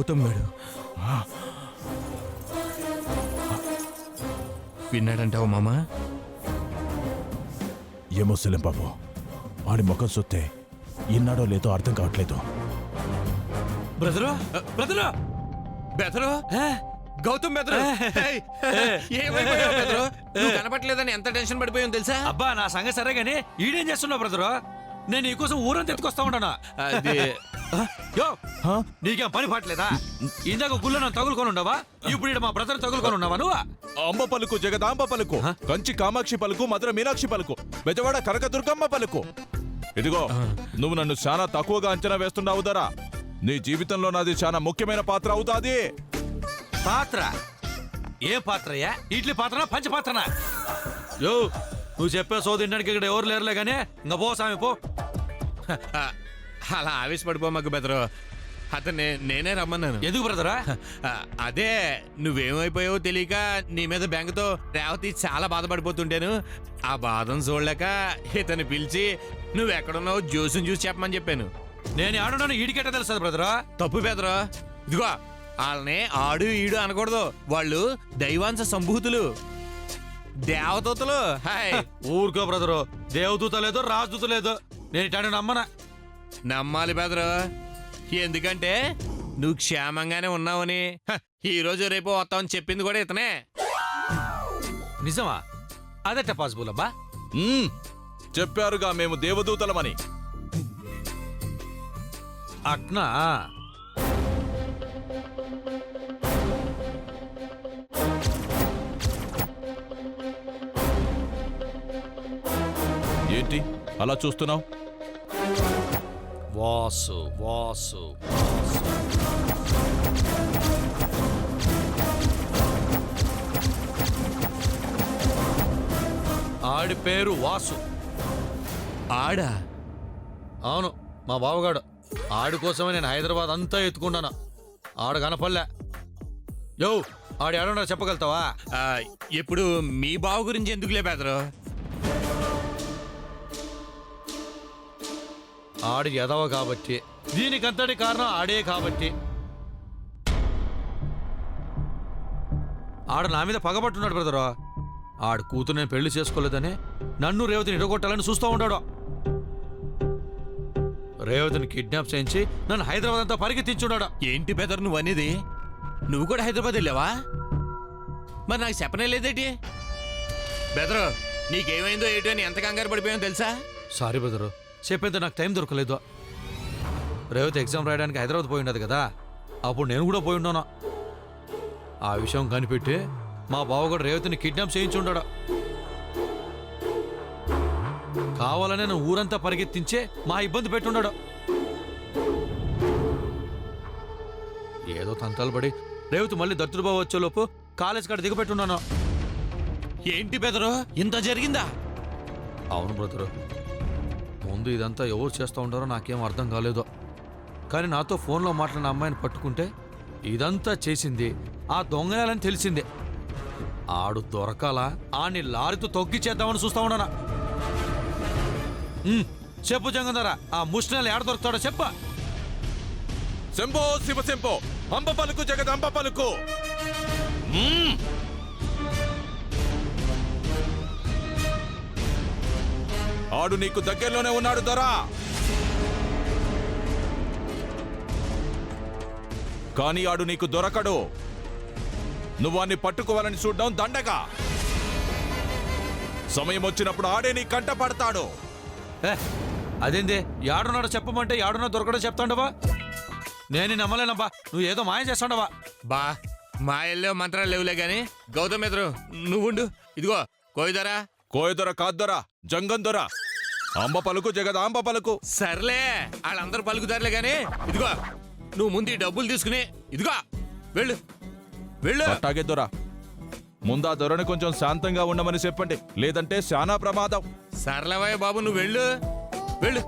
గౌతమ్ గారు విన్నాడంటావు మామా? ఏమో సెలిం బాబు, ఆడి ముఖం చూస్తే ఇన్నాడో లేదో అర్థం కావట్లేదు. బ్రదరు బ్రదరు బెదరు గౌతమ్ బెదరు ఏమైపోయావు బెదరు? నువ్వు కనపట్లేదని ఎంత టెన్షన్ పడిపోయావు తెలుసా? అబ్బా నా సంగతి సరే గానీ ఈడేం చేస్తున్నావు బ్రదరు? నేను నీకోసం ఊరంతా ఎత్తుకొస్తా ఉంటానా? నీకేం పని పట్టలేదా? ఇందాక గుళ్ళో నన్ను తగులుకొని ఉండవా? ఇప్పుడు ఈడ మా బ్రదర్ తగులుకొని ఉన్నావా నువ్వు? అంబ పలుకు, జగదాంబ పలుకు, కంచి కామాక్షి పలుకు, మధుర మీనాక్షి పలుకు, బెజవాడ కనకదుర్గమ్మ పలుకు. ఇదిగో, నువ్వు నన్ను చాలా తక్కువగా అంచనా వేస్తున్నావు దరా. నీ జీవితంలో నాది చాలా ముఖ్యమైన పాత్ర అవుతాది. పాత్ర? ఏ పాత్రయ్యా? ఇడ్లీ పాత్రనా పంచ పాత్రనా? యో నువ్వు చెప్పే సోదిండానికి ఇక్కడ ఎవరు లేరులే గానీ ఇంకా పో సామి పో. అలా ఆవేశపడిపోమాకు బెదరు. అతను నేనే రమ్మన్నాను. ఎందుకు బ్రదరా? అదే నువ్వేమైపోయావో తెలియక నీ మీద బెంగతో రేవతి చాలా బాధపడిపోతుంటాను. ఆ బాధను చూడలేక ఇతను పిలిచి నువ్వెక్కడున్నావు జోసుని చూసి చెప్పమని చెప్పాను. నేను ఆడున్నాను ఈడికెట్ట తెలుస్తుంది బ్రదరా? తప్పు బెదరు. ఇదిగో వాళ్ళని ఆడు ఈడు అనకూడదు. వాళ్ళు దైవాంశ సంభూతులు, దేవదూతలు. హాయ్ ఊరుకో బ్రదరు, దేవదూత లేదు రాజదూత లేదు. నేను ఇటాను నమ్మనా? నమ్మాలి బెదరు. ఎందుకంటే నువ్వు క్షేమంగానే ఉన్నావని, ఈ రోజు రేపు వస్తావని చెప్పింది కూడా ఇతనే. నిజమా? అదెట్ట పాసిబుల్ అబ్బా? చెప్పారుగా మేము దేవదూతలమని. అట్నా? ఏంటి అలా చూస్తున్నావు? వాసు వాసు ఆడి పేరు వాసు. ఆడా? అవును, మా బావగాడు. ఆడి కోసమే నేను హైదరాబాద్ అంతా ఎత్తుకున్నాను. ఆడు కనపల్లే. యో ఆడి ఆడున్నా చెప్పగలుగుతావా? ఇప్పుడు మీ బావ గురించి ఎందుకులే బెదరు. ఆడి ఎదవ కాబట్టి, దీనికంతటి కారణం ఆడే కాబట్టి. ఆడు నా మీద పగబట్టున్నాడు బ్రదరు. ఆడు కూతురు నేను పెళ్లి చేసుకోలేదని నన్ను రేవతిని ఇడగొట్టాలని చూస్తూ ఉంటాడు. రేవతిని కిడ్నాప్ చేయించి నన్ను హైదరాబాద్ అంతా పరిగెత్తించున్నాడు. ఏంటి బెదరు నువ్వు అనేది? నువ్వు కూడా హైదరాబాద్ వెళ్ళావా? మరి నాకు చెప్పనే లేదేటి? బెదరు నీకేమైందో ఏంటో అని ఎంత కంగారు పడిపోయావు తెలుసా? సారీ బ్రదరు, చెప్పేంత నాకు టైం దొరకలేదు. రేవతి ఎగ్జామ్ రాయడానికి హైదరాబాద్ పోయి ఉండదు కదా, అప్పుడు నేను కూడా పోయి ఉన్నాను. ఆ విషయం కనిపెట్టి మా బావ కూడా రేవతిని కిడ్నాప్ చేయించుండాడు. కావాలనే నేను ఊరంతా పరిగెత్తించే మా ఇబ్బంది పెట్టుండాడు. ఏదో తంతాలు పడి రేవతి మళ్ళీ దత్తుడుబాబు వచ్చేలోపు కాలేజ్ కాడ దిగబెట్టున్నాను. ఏంటి బెదరు ఇంత జరిగిందా? అవును బ్రదరు, ముందు ఇదంతా ఎవరు చేస్తూ ఉంటారో నాకేం అర్థం కాలేదు. కానీ నాతో ఫోన్లో మాట్లాడిన అమ్మాయిని పట్టుకుంటే ఇదంతా చేసింది ఆ దొంగలని తెలిసిందే. ఆడు దొరకాలా ఆని లారీతో తొక్కి చేద్దామని చూస్తా ఉన్నానా. చెప్పు జంగంధరా, ఆ ముష్టిని ఏడ దొరుకుతాడో చెప్ప. శంభో శివ శంభో, అంబ పలుకు, జగదంబ పలుకు. ఆడు నీకు దగ్గరలోనే ఉన్నాడు దొరా. కానీ ఆడు నీకు దొరకడు. నువ్వు వాణ్ణి పట్టుకోవాలని చూడడం దండగా. సమయం వచ్చినప్పుడు ఆడే నీ కంట పడతాడు. అదేంది యాడున్నాడో చెప్పమంటే యాడున్నా దొరకడో చెప్తాండవా? నేను నమ్మలేనబ్బా, నువ్వు ఏదో మాయం చేస్తాండవా? బా మాయల్లో మంత్రాలు లేవులే గాని గౌతమ్ ఎదురు నువ్వుండు. ఇదిగో కోయిదరా. కోయదొర కాద్దొర, జంగందొర. అంబ పలుకు, జగదాంబ పలుకు. సర్లే వాళ్ళందరూ పలుకుతారులే గాని ఇదిగో నువ్వు ముందు ఈ డబ్బులు తీసుకుని ఇదిగో వెళ్ళు వెళ్ళు. అట్టాగే దొర, ముందా దొరని కొంచెం శాంతంగా ఉండమని చెప్పండి, లేదంటే శానా ప్రమాదం. సర్లేవయ్య బాబు, నువ్వు వెళ్ళు వెళ్ళు.